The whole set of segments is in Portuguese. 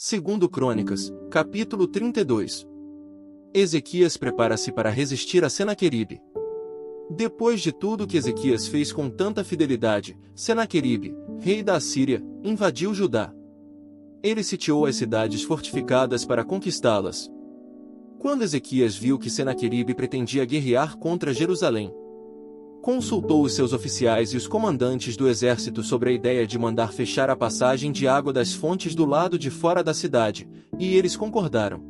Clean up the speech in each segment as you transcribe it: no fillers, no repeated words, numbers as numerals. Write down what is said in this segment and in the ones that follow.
Segundo Crônicas, capítulo 32. Ezequias prepara-se para resistir a Senaqueribe. Depois de tudo que Ezequias fez com tanta fidelidade, Senaqueribe, rei da Assíria, invadiu Judá. Ele sitiou as cidades fortificadas para conquistá-las. Quando Ezequias viu que Senaqueribe pretendia guerrear contra Jerusalém, consultou os seus oficiais e os comandantes do exército sobre a ideia de mandar fechar a passagem de água das fontes do lado de fora da cidade, e eles concordaram.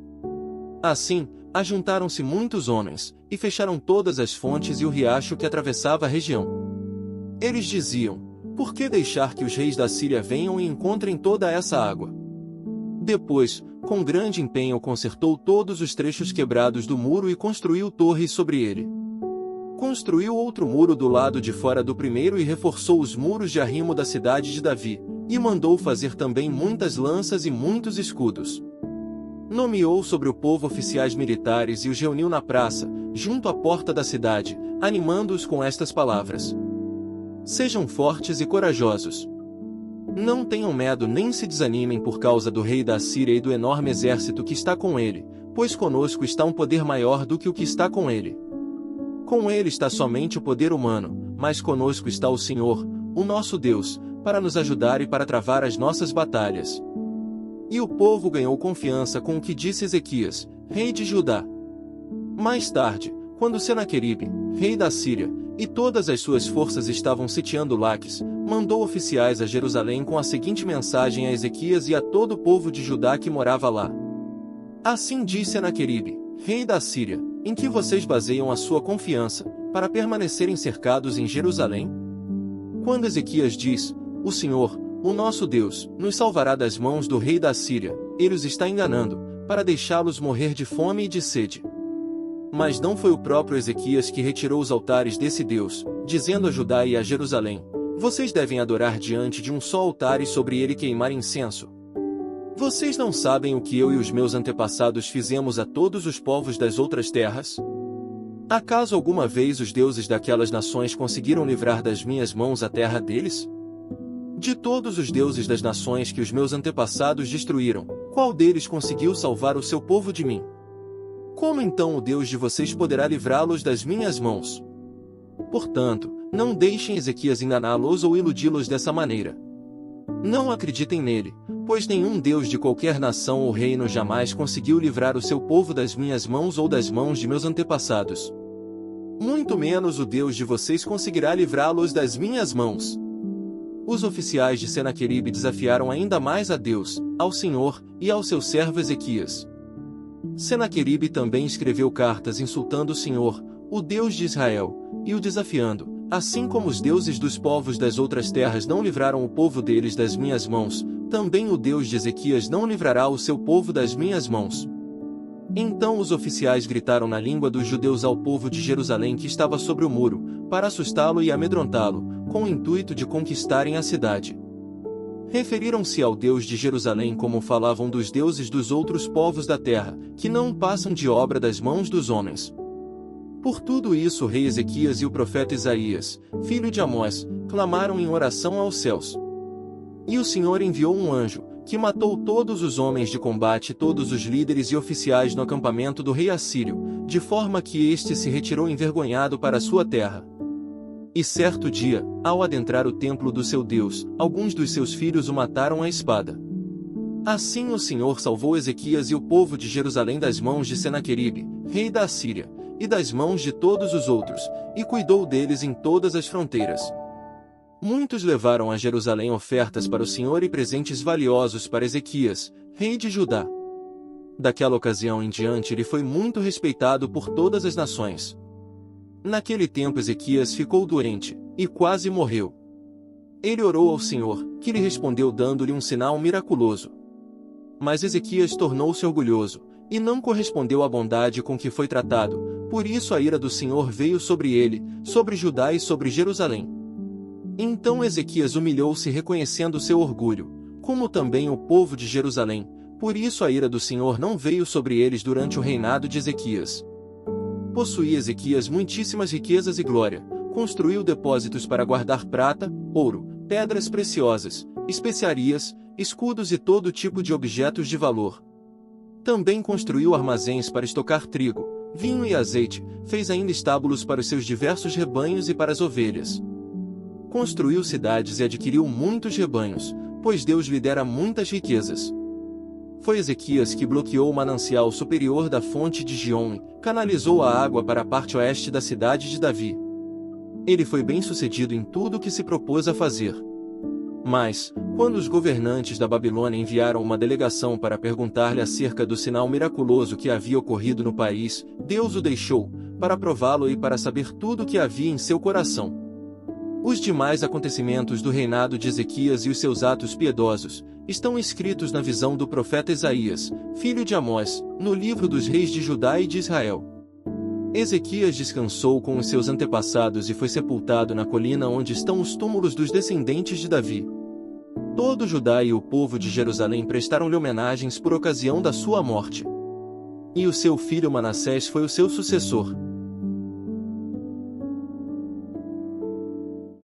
Assim, ajuntaram-se muitos homens, e fecharam todas as fontes e o riacho que atravessava a região. Eles diziam: por que deixar que os reis da Síria venham e encontrem toda essa água? Depois, com grande empenho consertou todos os trechos quebrados do muro e construiu torres sobre ele. Construiu outro muro do lado de fora do primeiro e reforçou os muros de arrimo da cidade de Davi, e mandou fazer também muitas lanças e muitos escudos. Nomeou sobre o povo oficiais militares e os reuniu na praça, junto à porta da cidade, animando-os com estas palavras: sejam fortes e corajosos. Não tenham medo nem se desanimem por causa do rei da Assíria e do enorme exército que está com ele, pois conosco está um poder maior do que o que está com ele. Com ele está somente o poder humano, mas conosco está o Senhor, o nosso Deus, para nos ajudar e para travar as nossas batalhas. E o povo ganhou confiança com o que disse Ezequias, rei de Judá. Mais tarde, quando Senaqueribe, rei da Síria, e todas as suas forças estavam sitiando Laques, mandou oficiais a Jerusalém com a seguinte mensagem a Ezequias e a todo o povo de Judá que morava lá. Assim diz Senaqueribe, rei da Síria, em que vocês baseiam a sua confiança, para permanecerem cercados em Jerusalém? Quando Ezequias diz: o Senhor, o nosso Deus, nos salvará das mãos do rei da Síria, ele os está enganando, para deixá-los morrer de fome e de sede. Mas não foi o próprio Ezequias que retirou os altares desse Deus, dizendo a Judá e a Jerusalém: vocês devem adorar diante de um só altar e sobre ele queimar incenso. Vocês não sabem o que eu e os meus antepassados fizemos a todos os povos das outras terras? Acaso alguma vez os deuses daquelas nações conseguiram livrar das minhas mãos a terra deles? De todos os deuses das nações que os meus antepassados destruíram, qual deles conseguiu salvar o seu povo de mim? Como então o Deus de vocês poderá livrá-los das minhas mãos? Portanto, não deixem Ezequias enganá-los ou iludi-los dessa maneira. Não acreditem nele, pois nenhum Deus de qualquer nação ou reino jamais conseguiu livrar o seu povo das minhas mãos ou das mãos de meus antepassados. Muito menos o Deus de vocês conseguirá livrá-los das minhas mãos. Os oficiais de Senaqueribe desafiaram ainda mais a Deus, ao Senhor, e ao seu servo Ezequias. Senaqueribe também escreveu cartas insultando o Senhor, o Deus de Israel, e o desafiando: assim como os deuses dos povos das outras terras não livraram o povo deles das minhas mãos, também o Deus de Ezequias não livrará o seu povo das minhas mãos. Então os oficiais gritaram na língua dos judeus ao povo de Jerusalém que estava sobre o muro, para assustá-lo e amedrontá-lo, com o intuito de conquistarem a cidade. Referiram-se ao Deus de Jerusalém como falavam dos deuses dos outros povos da terra, que não passam de obra das mãos dos homens. Por tudo isso o rei Ezequias e o profeta Isaías, filho de Amós, clamaram em oração aos céus. E o Senhor enviou um anjo, que matou todos os homens de combate e todos os líderes e oficiais no acampamento do rei assírio, de forma que este se retirou envergonhado para sua terra. E certo dia, ao adentrar o templo do seu Deus, alguns dos seus filhos o mataram à espada. Assim o Senhor salvou Ezequias e o povo de Jerusalém das mãos de Senaqueribe, rei da Assíria, e das mãos de todos os outros, e cuidou deles em todas as fronteiras. Muitos levaram a Jerusalém ofertas para o Senhor e presentes valiosos para Ezequias, rei de Judá. Daquela ocasião em diante ele foi muito respeitado por todas as nações. Naquele tempo Ezequias ficou doente, e quase morreu. Ele orou ao Senhor, que lhe respondeu dando-lhe um sinal miraculoso. Mas Ezequias tornou-se orgulhoso, e não correspondeu à bondade com que foi tratado, por isso a ira do Senhor veio sobre ele, sobre Judá e sobre Jerusalém. Então Ezequias humilhou-se reconhecendo seu orgulho, como também o povo de Jerusalém, por isso a ira do Senhor não veio sobre eles durante o reinado de Ezequias. Possuía Ezequias muitíssimas riquezas e glória, construiu depósitos para guardar prata, ouro, pedras preciosas, especiarias, escudos e todo tipo de objetos de valor. Também construiu armazéns para estocar trigo, vinho e azeite, fez ainda estábulos para os seus diversos rebanhos e para as ovelhas. Construiu cidades e adquiriu muitos rebanhos, pois Deus lhe dera muitas riquezas. Foi Ezequias que bloqueou o manancial superior da fonte de Giom e canalizou a água para a parte oeste da cidade de Davi. Ele foi bem-sucedido em tudo o que se propôs a fazer. Mas, quando os governantes da Babilônia enviaram uma delegação para perguntar-lhe acerca do sinal miraculoso que havia ocorrido no país, Deus o deixou, para prová-lo e para saber tudo o que havia em seu coração. Os demais acontecimentos do reinado de Ezequias e os seus atos piedosos estão escritos na visão do profeta Isaías, filho de Amós, no livro dos reis de Judá e de Israel. Ezequias descansou com os seus antepassados e foi sepultado na colina onde estão os túmulos dos descendentes de Davi. Todo Judá e o povo de Jerusalém prestaram-lhe homenagens por ocasião da sua morte. E o seu filho Manassés foi o seu sucessor.